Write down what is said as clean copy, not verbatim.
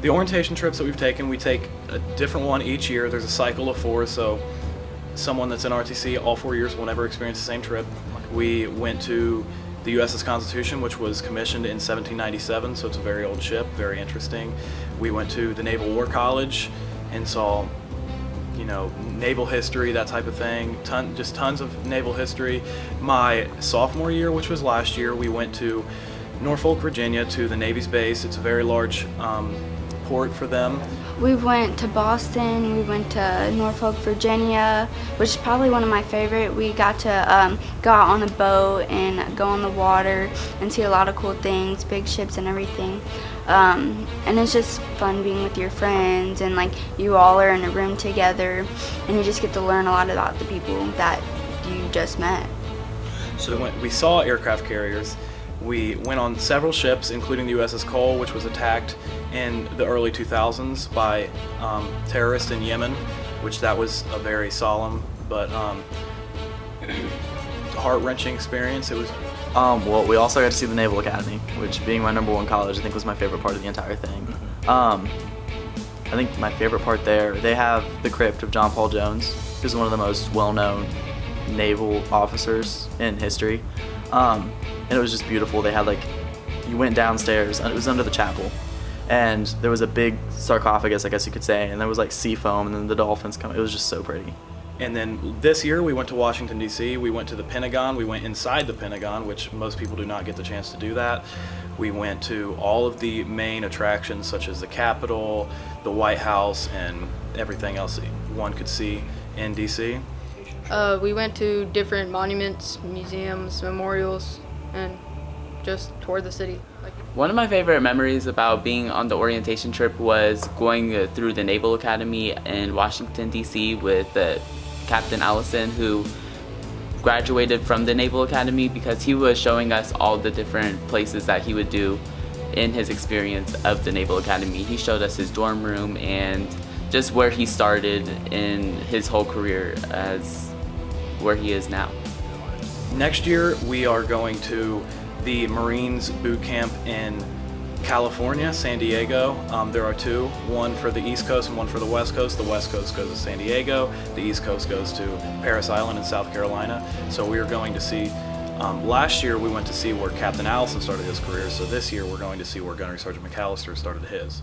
The orientation trips that we've taken, we take a different one each year. There's a cycle of 4, so someone that's in ROTC all 4 years will never experience the same trip. We went to the USS Constitution, which was commissioned in 1797, so it's a very old ship, very interesting. We went to the Naval War College and saw, naval history, that type of thing. Just tons of naval history. My sophomore year, which was last year, we went to Norfolk, Virginia, to the Navy's base. It's a very large port for them. We went to Boston, we went to Norfolk, Virginia, which is probably one of my favorite. We got to go out on a boat and go on the water and see a lot of cool things, big ships and everything. And it's just fun being with your friends, and like you all are in a room together and you just get to learn a lot about the people that you just met. So we saw aircraft carriers. We went on several ships, including the USS Cole, which was attacked in the early 2000s by terrorists in Yemen, which that was a very solemn but heart-wrenching experience. It was. Well, we also got to see the Naval Academy, which, being my #1 college, I think was my favorite part of the entire thing. I think my favorite part there, they have the crypt of John Paul Jones, who's one of the most well-known naval officers in history. And it was just beautiful. They had you went downstairs, and it was under the chapel, and there was a big sarcophagus, I guess you could say, and there was sea foam, and then the dolphins come. It was just so pretty. And then this year we went to Washington, D.C. We went to the Pentagon. We went inside the Pentagon, which most people do not get the chance to do that. We went to all of the main attractions, such as the Capitol, the White House, and everything else that one could see in D.C. We went to different monuments, museums, memorials, and just toured the city. One of my favorite memories about being on the orientation trip was going through the Naval Academy in Washington, D.C. with Captain Allison, who graduated from the Naval Academy, because he was showing us all the different places that he would do in his experience of the Naval Academy. He showed us his dorm room and just where he started in his whole career as where he is now. Next year we are going to the Marines boot camp in California, San Diego. There are 2, one for the East Coast and one for the West Coast. The West Coast goes to San Diego, the East Coast goes to Parris Island in South Carolina. So we are going to see, last year we went to see where Captain Allison started his career, so this year we're going to see where Gunnery Sergeant McAllister started his.